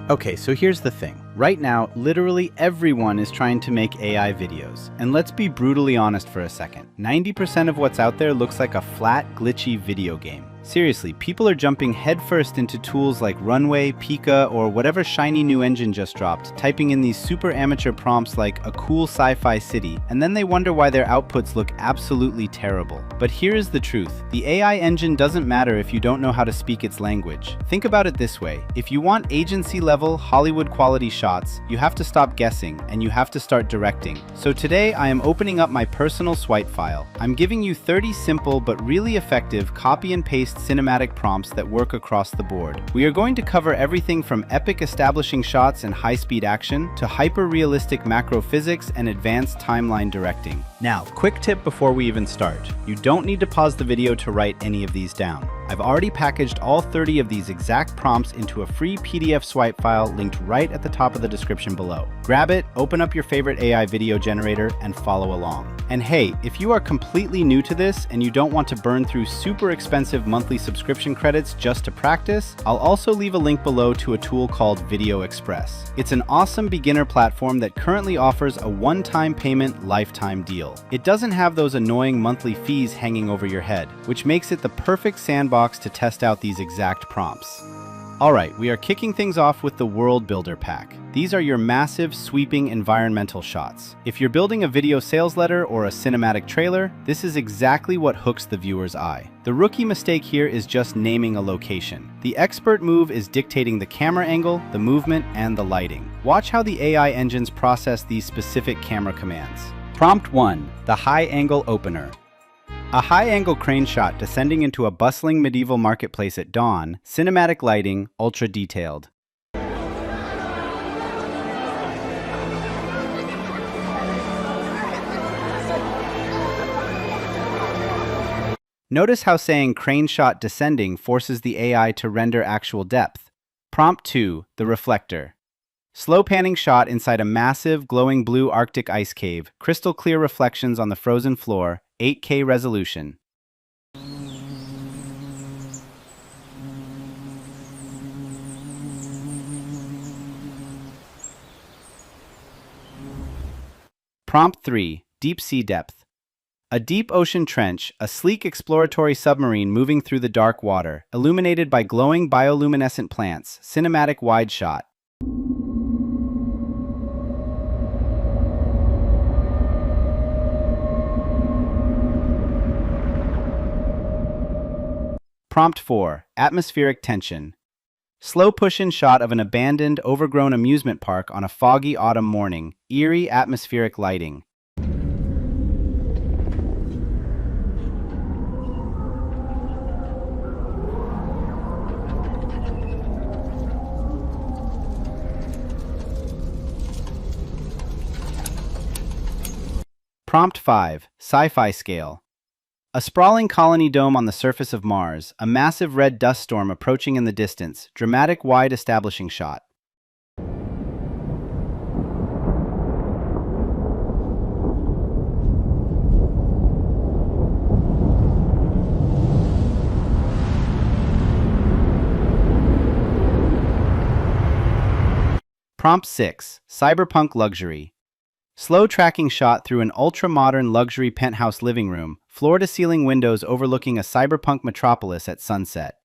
Okay, so here's the thing. Right now, literally everyone is trying to make AI videos. And let's be brutally honest for a second. 90% of what's out there looks like a flat, glitchy video game. Seriously, people are jumping headfirst into tools like Runway, Pika, or whatever shiny new engine just dropped, typing in these super amateur prompts like a cool sci-fi city, and then they wonder why their outputs look absolutely terrible. But here is the truth. The AI engine doesn't matter if you don't know how to speak its language. Think about it this way. If you want agency-level, Hollywood-quality shots, you have to stop guessing, and you have to start directing. So today, I am opening up my personal swipe file. I'm giving you 30 simple but really effective copy and paste cinematic prompts that work across the board. We are going to cover everything from epic establishing shots and high-speed action to hyper-realistic macro physics and advanced timeline directing. Now, quick tip before we even start. You don't need to pause the video to write any of these down. I've already packaged all 30 of these exact prompts into a free PDF swipe file linked right at the top of the description below. Grab it, open up your favorite AI video generator, and follow along. And hey, if you are completely new to this and you don't want to burn through super expensive monthly subscription credits just to practice, I'll also leave a link below to a tool called Video Express. It's an awesome beginner platform that currently offers a one-time payment lifetime deal. It doesn't have those annoying monthly fees hanging over your head, which makes it the perfect sandbox to test out these exact prompts. Alright, we are kicking things off with the World Builder Pack. These are your massive, sweeping environmental shots. If you're building a video sales letter or a cinematic trailer, this is exactly what hooks the viewer's eye. The rookie mistake here is just naming a location. The expert move is dictating the camera angle, the movement, and the lighting. Watch how the AI engines process these specific camera commands. Prompt 1. The High-Angle Opener. A high-angle crane shot descending into a bustling medieval marketplace at dawn, cinematic lighting, ultra-detailed. Notice how saying crane shot descending forces the AI to render actual depth. Prompt 2, the reflector. Slow panning shot inside a massive, glowing blue Arctic ice cave, crystal clear reflections on the frozen floor, 8K resolution. Prompt 3, deep sea depth. A deep ocean trench, a sleek exploratory submarine moving through the dark water, illuminated by glowing bioluminescent plants, cinematic wide shot. Prompt 4, atmospheric tension. Slow push-in shot of an abandoned, overgrown amusement park on a foggy autumn morning, eerie atmospheric lighting. Prompt 5, sci-fi scale. A sprawling colony dome on the surface of Mars, a massive red dust storm approaching in the distance, dramatic wide establishing shot. Prompt 6, cyberpunk luxury. Slow tracking shot through an ultra-modern luxury penthouse living room, floor-to-ceiling windows overlooking a cyberpunk metropolis at sunset.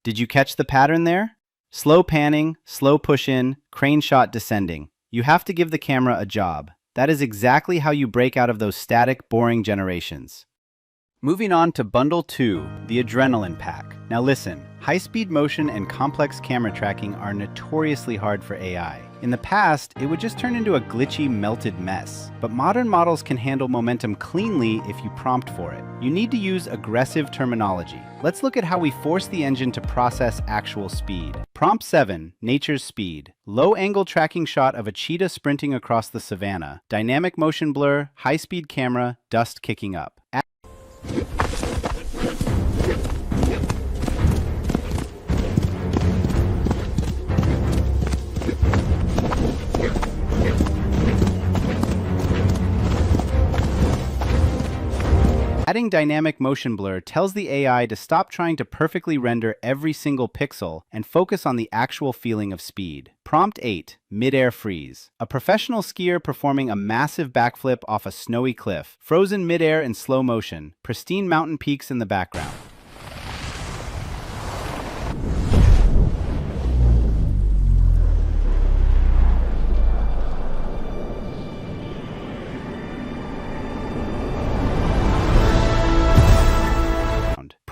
Did you catch the pattern there? Slow panning, slow push-in, crane shot descending. You have to give the camera a job. That is exactly how you break out of those static, boring generations. Moving on to Bundle 2, the Adrenaline Pack. Now listen, high-speed motion and complex camera tracking are notoriously hard for AI. In the past, it would just turn into a glitchy, melted mess. But modern models can handle momentum cleanly if you prompt for it. You need to use aggressive terminology. Let's look at how we force the engine to process actual speed. Prompt 7, Nature's Speed. Low-angle tracking shot of a cheetah sprinting across the savannah. Dynamic motion blur, high-speed camera, dust kicking up. Adding dynamic motion blur tells the AI to stop trying to perfectly render every single pixel and focus on the actual feeling of speed. Prompt 8. Mid-air freeze. A professional skier performing a massive backflip off a snowy cliff, frozen mid-air in slow motion, pristine mountain peaks in the background.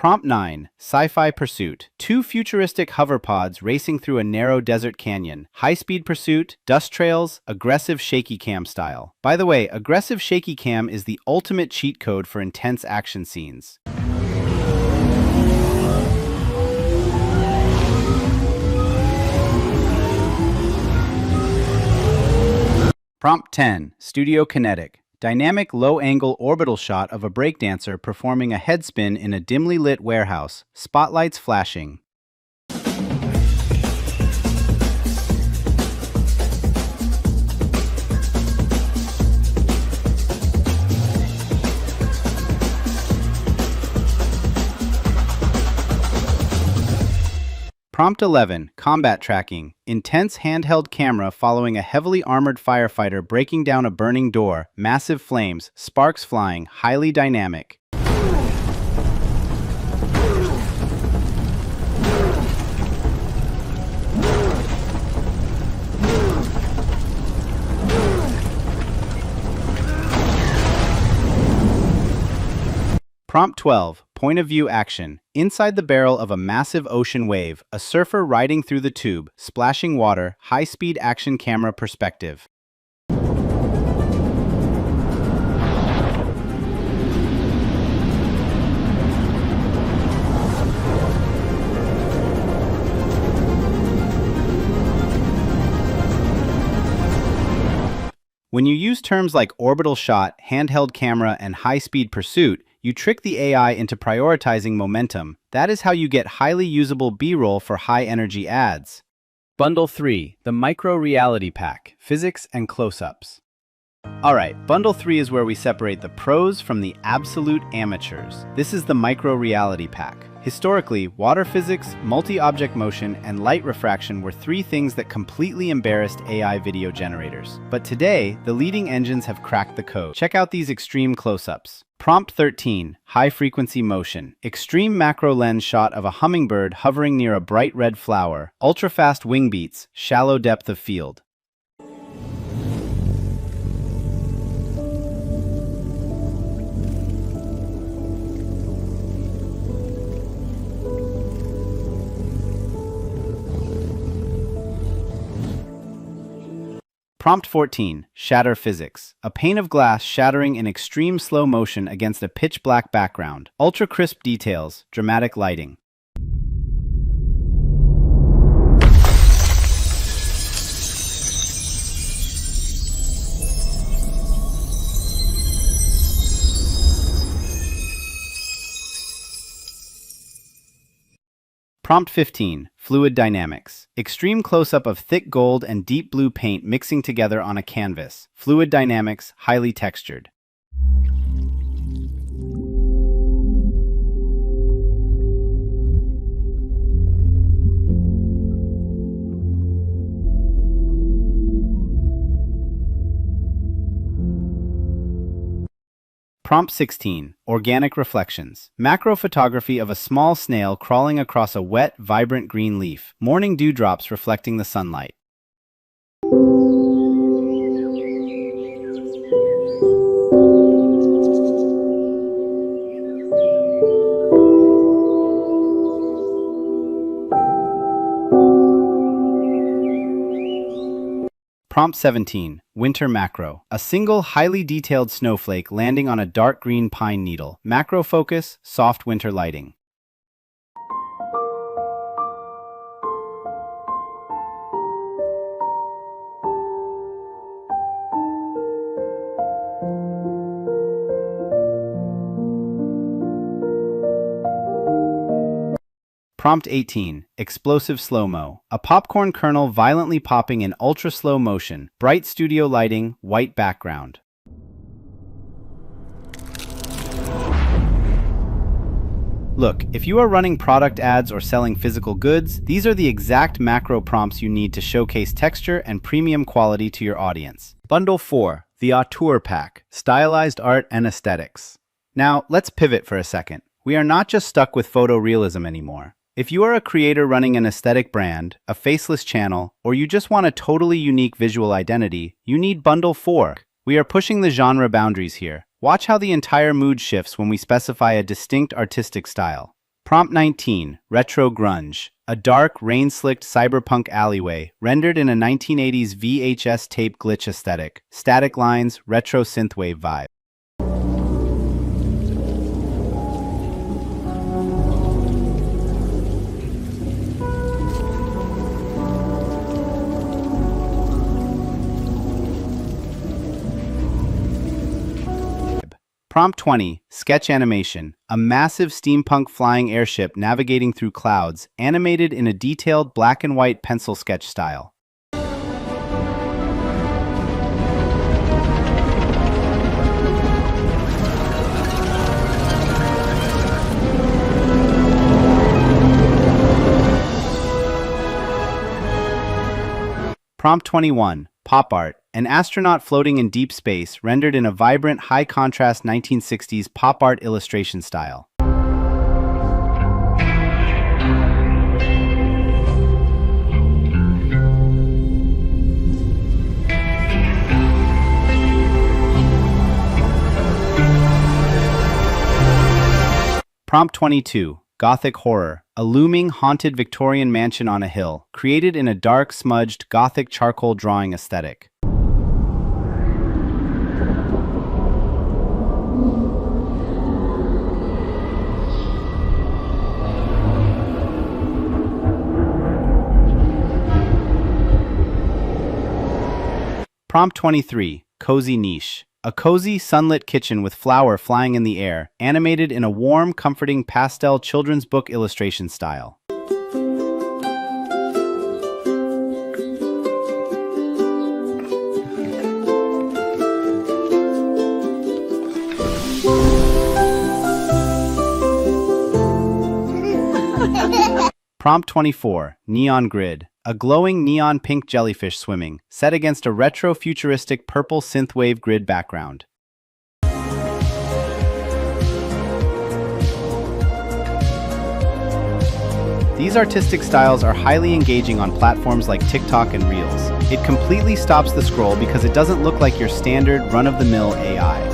Prompt 9. Sci-fi pursuit. Two futuristic hoverpods racing through a narrow desert canyon. High-speed pursuit, dust trails, aggressive shaky cam style. By the way, aggressive shaky cam is the ultimate cheat code for intense action scenes. Prompt 10. Studio kinetic. Dynamic low-angle orbital shot of a breakdancer performing a headspin in a dimly lit warehouse, spotlights flashing. Prompt 11. Combat tracking. Intense handheld camera following a heavily armored firefighter breaking down a burning door, massive flames, sparks flying, highly dynamic. Prompt 12. Point of view action. Inside the barrel of a massive ocean wave, a surfer riding through the tube, splashing water, high-speed action camera perspective. When you use terms like orbital shot, handheld camera, and high-speed pursuit, you trick the AI into prioritizing momentum. That is how you get highly usable B-roll for high-energy ads. Bundle 3. The Micro Reality Pack. Physics and Close-Ups. Alright, Bundle 3 is where we separate the pros from the absolute amateurs. This is the Micro Reality Pack. Historically, water physics, multi-object motion, and light refraction were three things that completely embarrassed AI video generators. But today, the leading engines have cracked the code. Check out these extreme close-ups. Prompt 13. High-frequency motion. Extreme macro lens shot of a hummingbird hovering near a bright red flower. Ultra-fast wing beats. Shallow depth of field. Prompt 14. Shatter physics. A pane of glass shattering in extreme slow motion against a pitch-black background. Ultra-crisp details, dramatic lighting. Prompt 15. Fluid dynamics. Extreme close-up of thick gold and deep blue paint mixing together on a canvas. Fluid dynamics, highly textured. Prompt 16. Organic reflections. Macro photography of a small snail crawling across a wet, vibrant green leaf. Morning dewdrops reflecting the sunlight. Prompt 17. Winter macro. A single highly detailed snowflake landing on a dark green pine needle. Macro focus, soft winter lighting. Prompt 18. Explosive slow-mo. A popcorn kernel violently popping in ultra-slow motion. Bright studio lighting, white background. Look, if you are running product ads or selling physical goods, these are the exact macro prompts you need to showcase texture and premium quality to your audience. Bundle 4, the Auteur Pack, Stylized Art and Aesthetics. Now, let's pivot for a second. We are not just stuck with photorealism anymore. If you are a creator running an aesthetic brand, a faceless channel, or you just want a totally unique visual identity, you need Bundle 4. We are pushing the genre boundaries here. Watch how the entire mood shifts when we specify a distinct artistic style. Prompt 19, Retro Grunge. A dark, rain-slicked cyberpunk alleyway, rendered in a 1980s VHS tape glitch aesthetic. Static lines, retro synthwave vibe. Prompt 20, Sketch Animation. A massive steampunk flying airship navigating through clouds, animated in a detailed black and white pencil sketch style. Prompt 21, Pop Art. An astronaut floating in deep space, rendered in a vibrant, high-contrast 1960s pop art illustration style. Prompt 22, Gothic Horror. A looming, haunted Victorian mansion on a hill, created in a dark, smudged, Gothic charcoal drawing aesthetic. Prompt 23, Cozy Niche. A cozy, sunlit kitchen with flour flying in the air, animated in a warm, comforting pastel children's book illustration style. Prompt 24, Neon Grid. A glowing neon pink jellyfish swimming, set against a retro-futuristic purple synthwave grid background. These artistic styles are highly engaging on platforms like TikTok and Reels. It completely stops the scroll because it doesn't look like your standard run-of-the-mill AI.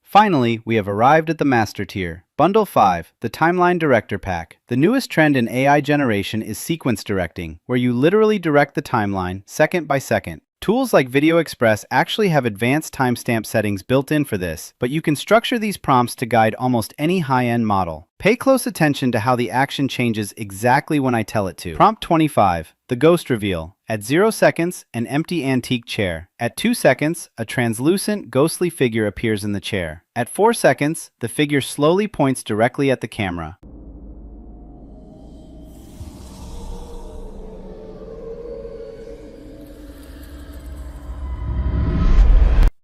Finally, we have arrived at the master tier. Bundle 5, the Timeline Director Pack. The newest trend in AI generation is sequence directing, where you literally direct the timeline, second by second. Tools like Video Express actually have advanced timestamp settings built in for this, but you can structure these prompts to guide almost any high-end model. Pay close attention to how the action changes exactly when I tell it to. Prompt 25, the Ghost Reveal. At 0 seconds, an empty antique chair. At 2 seconds, a translucent, ghostly figure appears in the chair. At 4 seconds, the figure slowly points directly at the camera.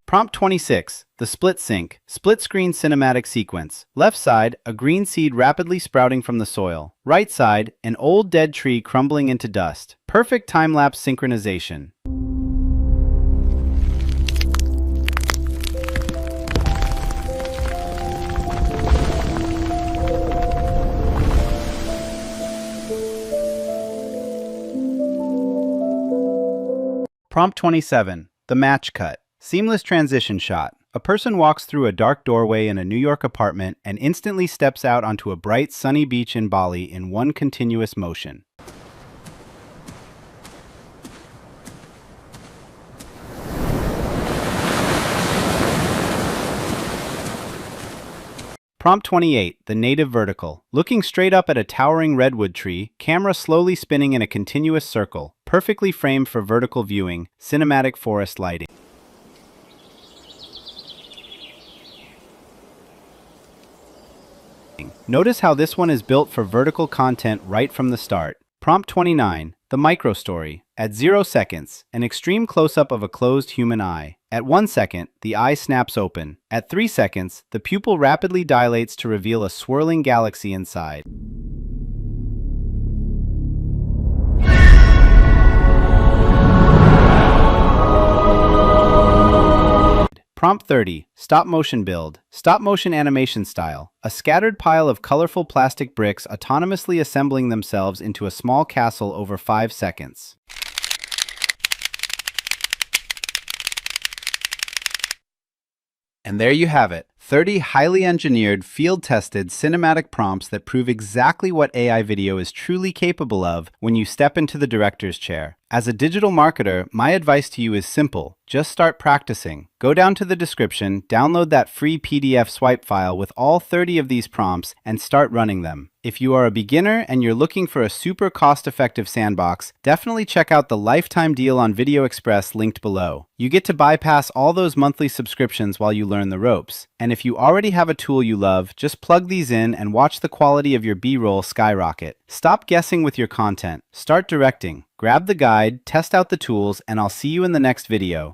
Prompt 26, the Split Sync. Split screen cinematic sequence. Left side, a green seed rapidly sprouting from the soil. Right side, an old dead tree crumbling into dust. Perfect time-lapse synchronization. Prompt 27, the Match Cut. Seamless transition shot. A person walks through a dark doorway in a New York apartment and instantly steps out onto a bright, sunny beach in Bali in one continuous motion. Prompt 28, the Native Vertical. Looking straight up at a towering redwood tree, camera slowly spinning in a continuous circle, perfectly framed for vertical viewing, cinematic forest lighting. Notice how this one is built for vertical content right from the start. Prompt 29, the Micro Story. At 0 seconds, an extreme close-up of a closed human eye. At 1 second, the eye snaps open. At 3 seconds, the pupil rapidly dilates to reveal a swirling galaxy inside. Prompt 30. Stop motion build. Stop motion animation style. A scattered pile of colorful plastic bricks autonomously assembling themselves into a small castle over 5 seconds. And there you have it. 30 highly engineered, field-tested cinematic prompts that prove exactly what AI video is truly capable of when you step into the director's chair. As a digital marketer, my advice to you is simple. Just start practicing. Go down to the description, download that free PDF swipe file with all 30 of these prompts, and start running them. If you are a beginner and you're looking for a super cost-effective sandbox, definitely check out the lifetime deal on Video Express linked below. You get to bypass all those monthly subscriptions while you learn the ropes. And if you already have a tool you love, just plug these in and watch the quality of your B-roll skyrocket. Stop guessing with your content. Start directing. Grab the guide, test out the tools, and I'll see you in the next video.